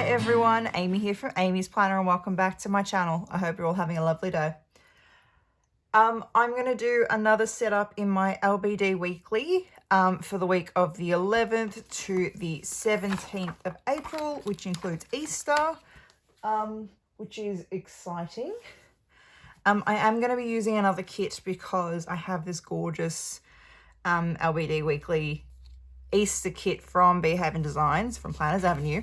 everyone, Amy here from Amy's Planner and welcome back to my channel. I hope you're all having a lovely day. I'm going to do another setup in my LBD weekly for the week of the 11th to the 17th of April, which includes Easter, which is exciting. I am going to be using another kit because I have this gorgeous LBD weekly Easter kit from Beehaven Designs from Planners Avenue.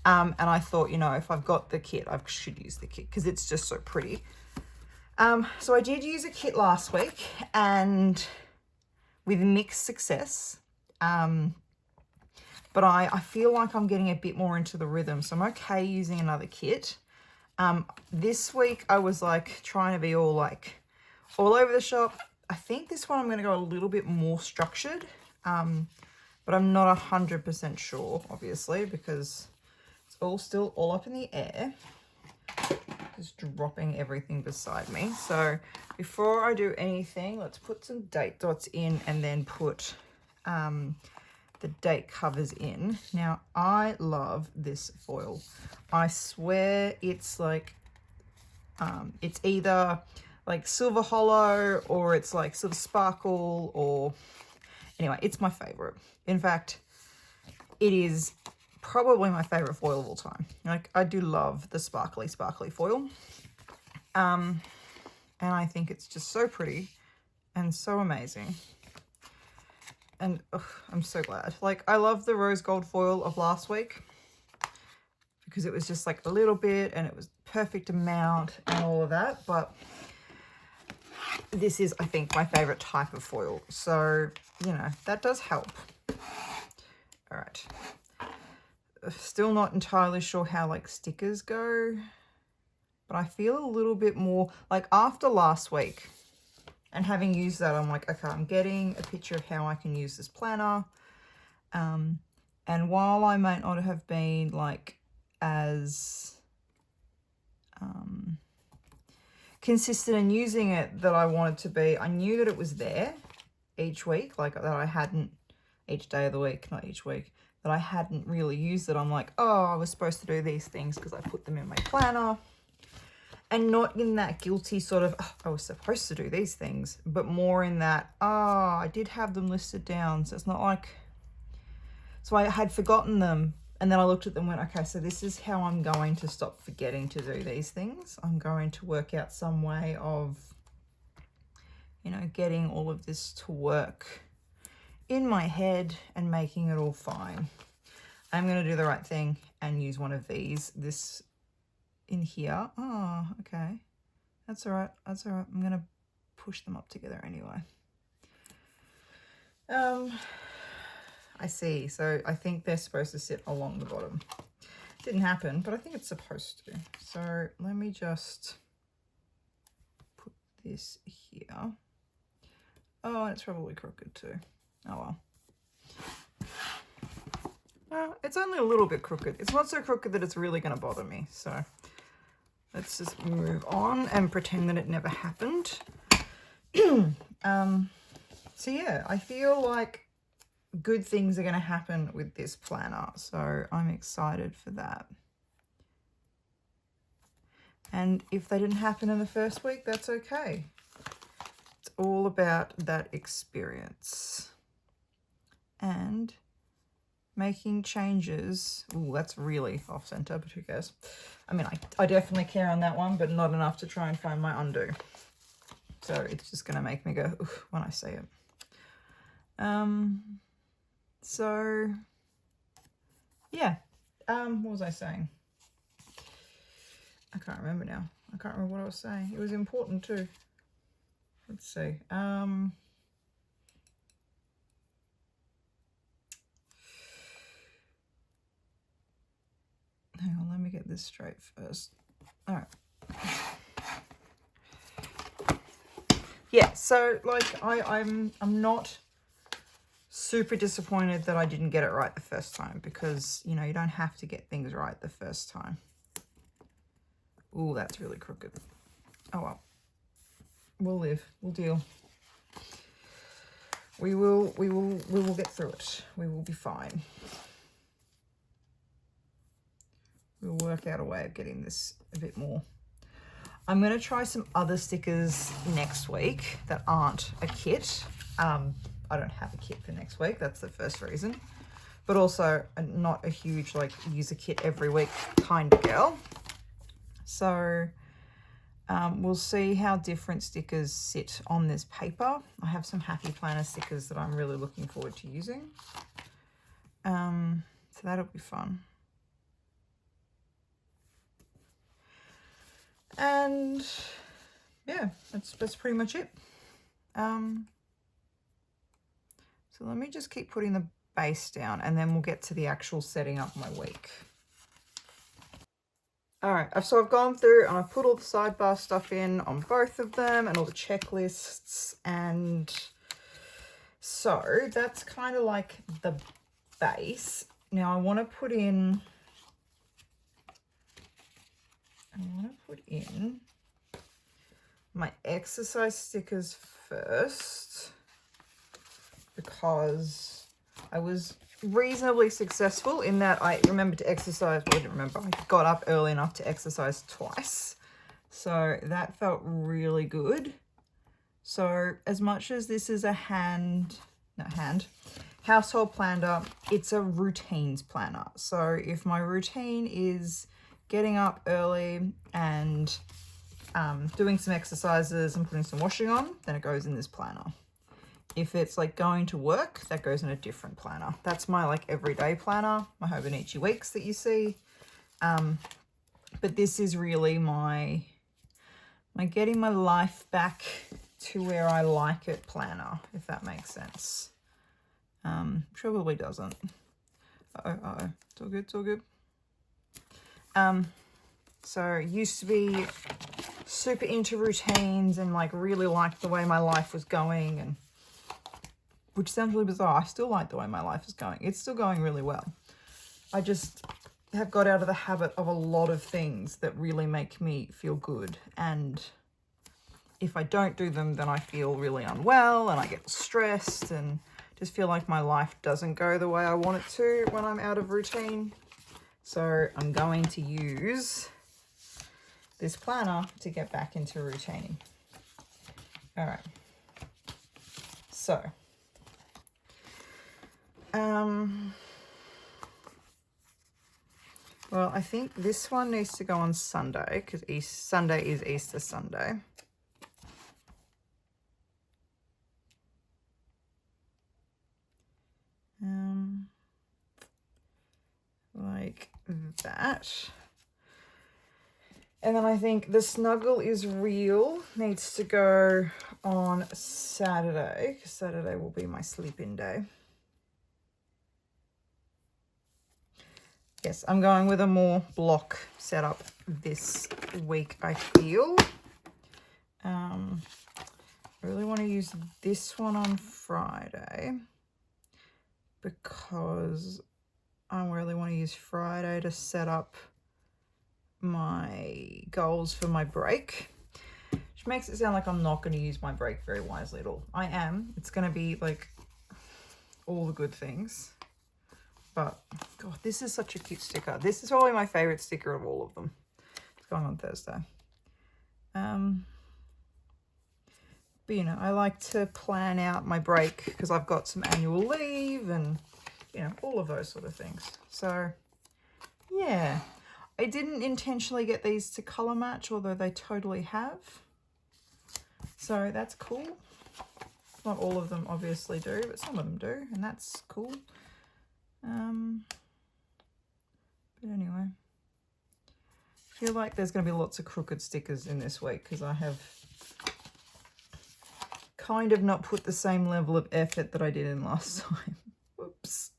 And I thought, you know, if I've got the kit, I should use the kit because it's just so pretty. So I did use a kit last week and with mixed success. But I feel like I'm getting a bit more into the rhythm. So I'm okay using another kit. This week I was like trying to be all over the shop. I think this one I'm going to go a little bit more structured. But I'm not 100% sure, obviously, because it's all still all up in the air. Just dropping everything beside me. So before I do anything, let's put some date dots in and then put the date covers in. Now, I love this foil. I swear it's like, it's either like silver hollow or it's like silver sparkle or... Anyway, it's my favorite. In fact, it is probably my favorite foil of all time. Like, I do love the sparkly foil. And I think it's just so pretty and so amazing. And I'm so glad. Like, I love the rose gold foil of last week because it was just like a little bit and it was perfect amount and all of that. But this is, I think, my favorite type of foil. So, you know, that does help. All right. Still not entirely sure how like stickers go, but I feel a little bit more like after last week and having used that, I'm like, okay, I'm getting a picture of how I can use this planner. And while I might not have been like as consistent in using it that I wanted to be, I knew that it was there each week, like that I hadn't, each day of the week, not each week, that I hadn't really used it. I'm like, oh, I was supposed to do these things because I put them in my planner, and not in that guilty sort of, oh, I was supposed to do these things, but more in that, oh, I did have them listed down. So it's not like, so I had forgotten them. And then I looked at them and went, okay, so this is how I'm going to stop forgetting to do these things. I'm going to work out some way of, you know, getting all of this to work in my head and making it all fine. I'm going to do the right thing and use one of these, this in here. Oh, okay. That's all right. That's all right. I'm going to push them up together anyway. I see. So I think they're supposed to sit along the bottom. Didn't happen, but I think it's supposed to. So let me just put this here. Oh, and it's probably crooked too. Oh well. Well, it's only a little bit crooked. It's not so crooked that it's really going to bother me. So let's just move on and pretend that it never happened. So yeah, I feel like good things are going to happen with this planner. So I'm excited for that. And if they didn't happen in the first week, that's okay. It's all about that experience. And making changes. Ooh, that's really off center, but who cares? I mean, I definitely care on that one, but not enough to try and find my undo. So it's just going to make me go, oof, when I see it. So yeah, what was I saying? I can't remember now. I can't remember what I was saying. It was important too. Let's see. Hang on, let me get this straight first. All right. Yeah, so like I'm not super disappointed that I didn't get it right the first time because, you know, you don't have to get things right the first time. Ooh, that's really crooked. Oh well. We'll live. We'll deal. We will get through it. We will be fine. we'll work out a way of getting this a bit more. I'm going to try some other stickers next week that aren't a kit. I don't have a kit for next week. That's the first reason. But also not a huge like use a kit every week kind of girl. So we'll see how different stickers sit on this paper. I have some Happy Planner stickers that I'm really looking forward to using. So that'll be fun. And yeah, that's pretty much it. So let me just keep putting the base down and then we'll get to the actual setting up my week. All right, so I've gone through and I've put all the sidebar stuff in on both of them and all the checklists, and so that's kind of like the base. Now I want to put in my exercise stickers first because I was reasonably successful in that I remembered to exercise. Well, I didn't remember. I got up early enough to exercise twice. So that felt really good. So as much as this is a household planner, it's a routines planner. So if my routine is getting up early and doing some exercises and putting some washing on, then it goes in this planner. If it's like going to work, that goes in a different planner. That's my like everyday planner, my Hobonichi Weeks that you see. But this is really my getting my life back to where I like it planner, if that makes sense. Probably doesn't. It's all good, it's all good. So I used to be super into routines and like really liked the way my life was going, and which sounds really bizarre. I still like the way my life is going. It's still going really well. I just have got out of the habit of a lot of things that really make me feel good. And if I don't do them, then I feel really unwell and I get stressed and just feel like my life doesn't go the way I want it to when I'm out of routine. So I'm going to use this planner to get back into routine. All right. So, well, I think this one needs to go on Sunday because Sunday is Easter Sunday. Like that. And then I think the Snuggle is Real needs to go on Saturday because Saturday will be my sleep-in day. Yes, I'm going with a more block setup this week, I feel. I really want to use this one on Friday because I really want to use Friday to set up my goals for my break, which makes it sound like I'm not going to use my break very wisely at all. I am. It's going to be like all the good things. But, God, this is such a cute sticker. This is probably my favorite sticker of all of them. It's going on Thursday. But, you know, I like to plan out my break because I've got some annual leave and, you know, all of those sort of things. So, yeah. I didn't intentionally get these to colour match, although they totally have. So that's cool. Not all of them obviously do, but some of them do, and that's cool. But anyway, I feel like there's going to be lots of crooked stickers in this week because I have kind of not put the same level of effort that I did in last time. Whoops.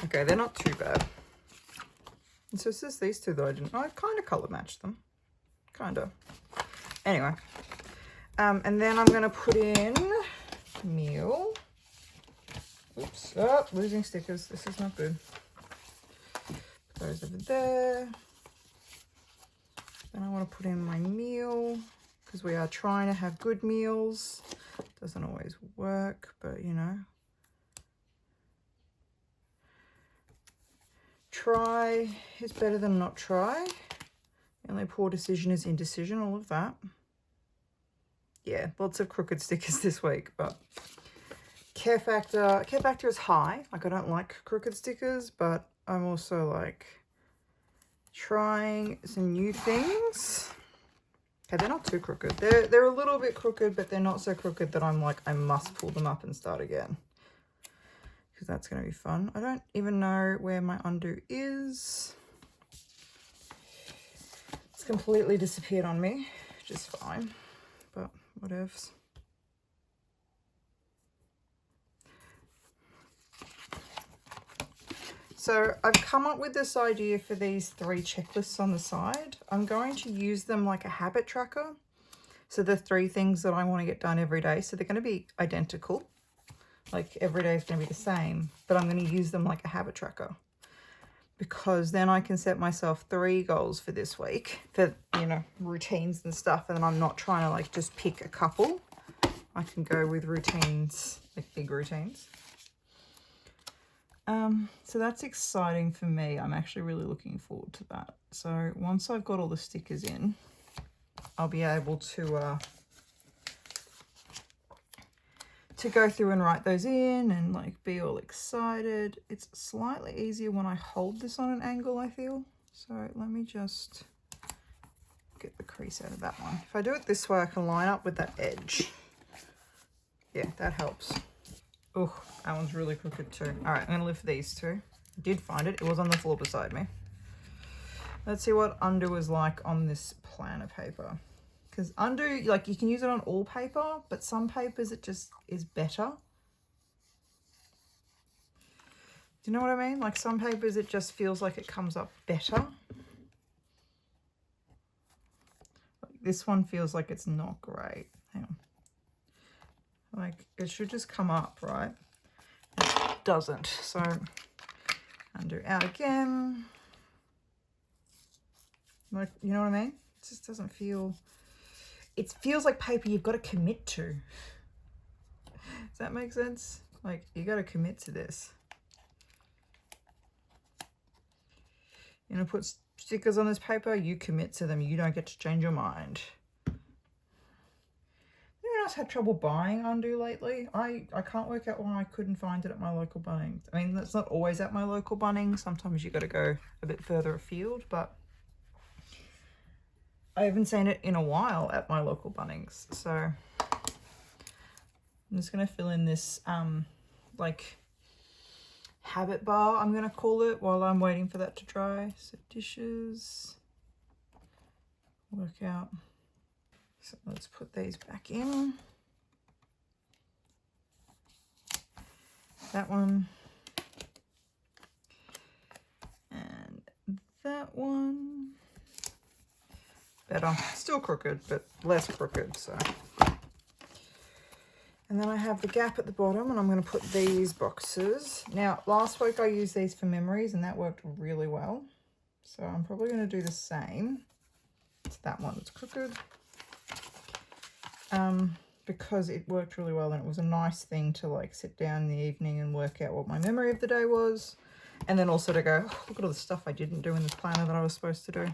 Okay, they're not too bad. And so it's just these two that I didn't. I kind of colour matched them. Kind of. Anyway. And then I'm going to put in meal. Oops. Oh, losing stickers. This is not good. Put those over there. Then I want to put in my meal because we are trying to have good meals. Doesn't always work, but you know. Try is better than not try. The only poor decision is indecision, all of that. Yeah, lots of crooked stickers this week, but care factor is high. Like, I don't like crooked stickers, but I'm also like trying some new things. Okay, they're not too crooked. They're a little bit crooked, but they're not so crooked that I'm like, I must pull them up and start again. Because that's going to be fun. I don't even know where my undo is. It's completely disappeared on me, which is fine, but whatevs. So I've come up with this idea for these 3 checklists on the side. I'm going to use them like a habit tracker. So the 3 things that I want to get done every day. So they're going to be identical. Like every day is going to be the same, but I'm going to use them like a habit tracker. Because then I can set myself 3 goals for this week for, you know, routines and stuff. And then I'm not trying to like just pick a couple. I can go with routines, like big routines. So that's exciting for me. I'm actually really looking forward to that. So once I've got all the stickers in, I'll be able to go through and write those in and like be all excited. It's slightly easier when I hold this on an angle, I feel. So let me just get the crease out of that one. If I do it this way, I can line up with that edge. Yeah, that helps. Oh, that one's really crooked too. All right, I'm gonna lift these 2. I did find it. It was on the floor beside me. Let's see what undo is like on this planner paper. Because undo, like you can use it on all paper, but some papers it just is better. Do you know what I mean? Like some papers it just feels like it comes up better. This one feels like it's not great. Hang on. Like it should just come up, right? It doesn't. So undo out again. Like, you know what I mean? It just doesn't feel, it feels like paper you've got to commit to. Does that make sense? Like you got to commit to this. You know, put stickers on this paper, you commit to them. You don't get to change your mind. Anyone else had trouble buying undo lately? I can't work out why I couldn't find it at my local Bunnings. I mean, that's not always at my local Bunnings. Sometimes you got to go a bit further afield, but I haven't seen it in a while at my local Bunnings. So I'm just going to fill in this like habit bar, I'm going to call it, while I'm waiting for that to dry. So dishes, work out. So let's put these back in. That one. And that one. Better. Still crooked, but less crooked, so. And then I have the gap at the bottom, and I'm going to put these boxes. Now, last week I used these for memories, and that worked really well. So I'm probably going to do the same. It's that one that's crooked. Because it worked really well, and it was a nice thing to like sit down in the evening and work out what my memory of the day was. And then also to go, oh, look at all the stuff I didn't do in this planner that I was supposed to do.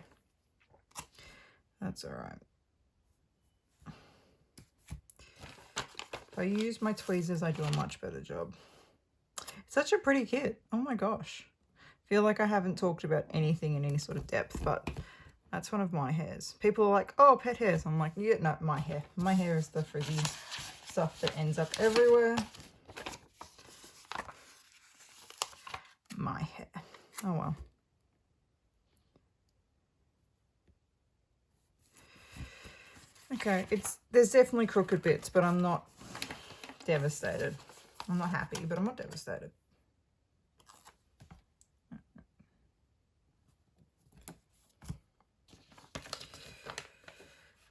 That's all right. If I use my tweezers, I do a much better job. It's such a pretty kit. Oh my gosh. I feel like I haven't talked about anything in any sort of depth, but that's one of my hairs. People are like, oh, pet hairs. I'm like, yeah, no, my hair. My hair is the frizzy stuff that ends up everywhere. My hair. Oh, well. Okay, there's definitely crooked bits, but I'm not devastated. I'm not happy, but I'm not devastated.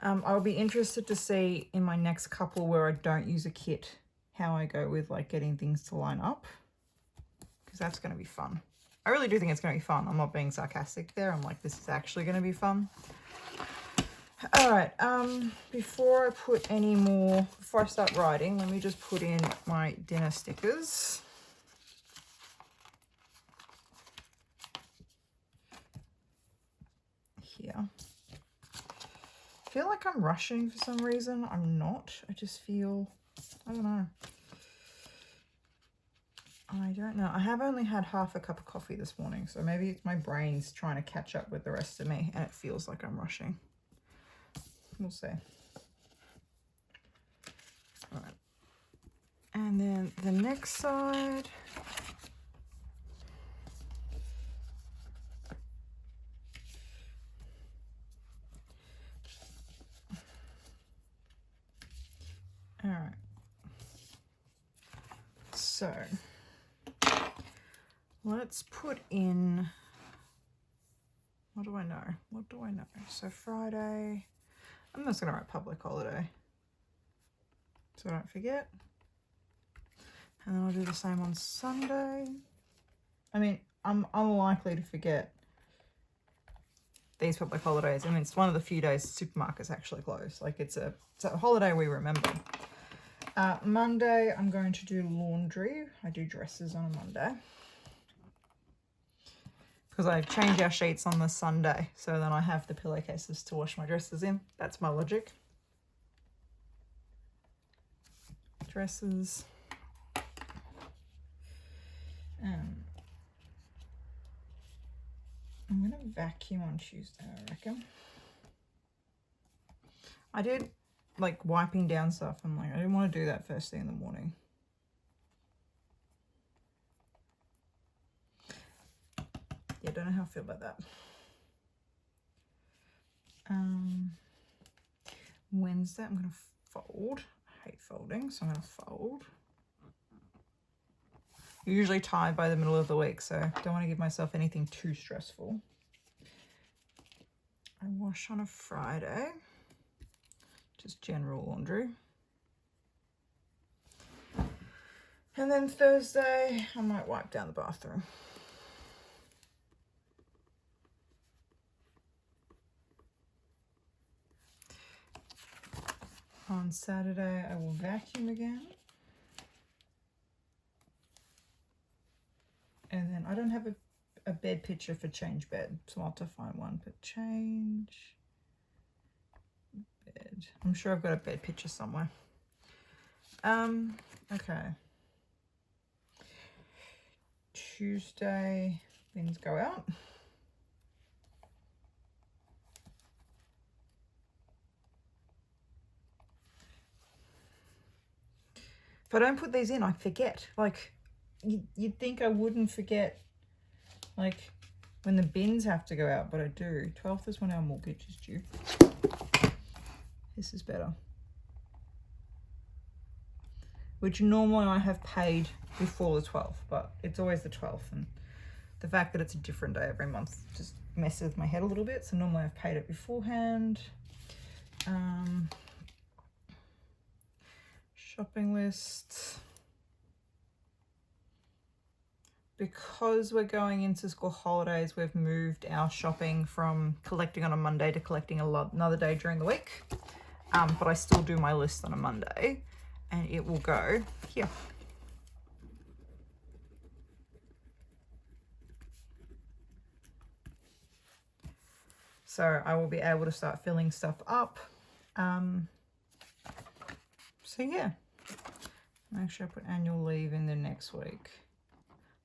I'll be interested to see in my next couple where I don't use a kit how I go with like getting things to line up, because that's going to be fun. I really do think it's going to be fun. I'm not being sarcastic there. I'm like, this is actually going to be fun. All right, before I start writing, let me just put in my dinner stickers. here. I feel like I'm rushing for some reason. I'm not. I just feel, I don't know. I don't know. I have only had half a cup of coffee this morning, so maybe it's my brain's trying to catch up with the rest of me and it feels like I'm rushing. We'll see. All right. And then the next side. All right. So let's put in, what do I know? What do I know? So Friday, I'm just going to write public holiday so I don't forget. And then I'll do the same on Sunday. I mean, I'm unlikely to forget these public holidays. I mean, it's one of the few days supermarkets actually close. Like it's a holiday we remember. Monday, I'm going to do laundry. I do dresses on a Monday. Because I change our sheets on the Sunday. So then I have the pillowcases to wash my dresses in. That's my logic. Dresses. I'm going to vacuum on Tuesday, I reckon. I did like wiping down stuff. I'm like, I didn't want to do that first thing in the morning. Yeah, don't know how I feel about that. Wednesday, I'm going to fold. I hate folding, so I'm going to fold. Usually tired by the middle of the week, so don't want to give myself anything too stressful. I wash on a Friday, just general laundry. And then Thursday, I might wipe down the bathroom. On Saturday, I will vacuum again. And then I don't have a bed picture for change bed, so I'll have to find one. But change bed. I'm sure I've got a bed picture somewhere. Okay. Tuesday, things go out. If I don't put these in, I forget. Like, you'd think I wouldn't forget, like, when the bins have to go out, but I do. 12th is when our mortgage is due. This is better. Which normally I have paid before the 12th, but it's always the 12th. And the fact that it's a different day every month just messes with my head a little bit. So normally I've paid it beforehand. Shopping list. Because we're going into school holidays, we've moved our shopping from collecting on a Monday to collecting another day during the week. But I still do my list on a Monday, and it will go here. So I will be able to start filling stuff up. So yeah, make sure I put annual leave in the next week.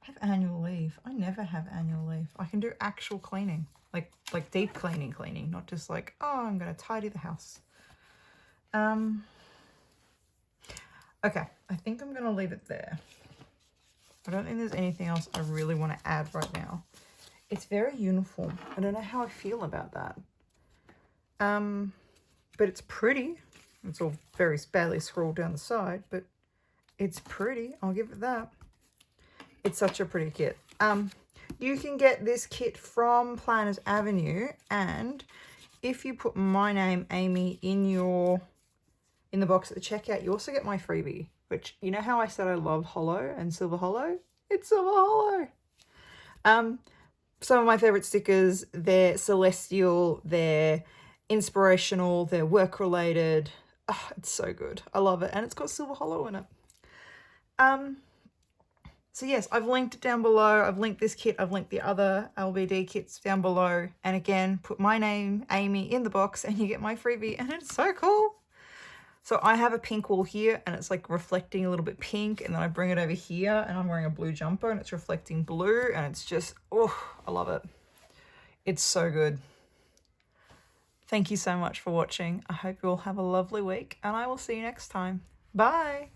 I have annual leave. I never have annual leave. I can do actual cleaning, like deep cleaning, not just like, oh, I'm going to tidy the house. Okay, I think I'm going to leave it there. I don't think there's anything else I really want to add right now. It's very uniform. I don't know how I feel about that. But it's pretty. It's all very badly scrawled down the side, but it's pretty. I'll give it that. It's such a pretty kit. You can get this kit from Planners Avenue, and if you put my name, Amy, in the box at the checkout, you also get my freebie, which, you know how I said I love Hollow and Silver Hollow? It's Silver Hollow. Some of my favorite stickers, they're celestial, they're inspirational, they're work related. Oh, it's so good. I love it. And it's got Silver Hollow in it. So yes, I've linked it down below. I've linked this kit. I've linked the other LBD kits down below. And again, put my name, Amy, in the box and you get my freebie. And it's so cool. So I have a pink wall here and it's like reflecting a little bit pink. And then I bring it over here and I'm wearing a blue jumper and it's reflecting blue. And it's just, oh, I love it. It's so good. Thank you so much for watching. I hope you all have a lovely week and I will see you next time. Bye.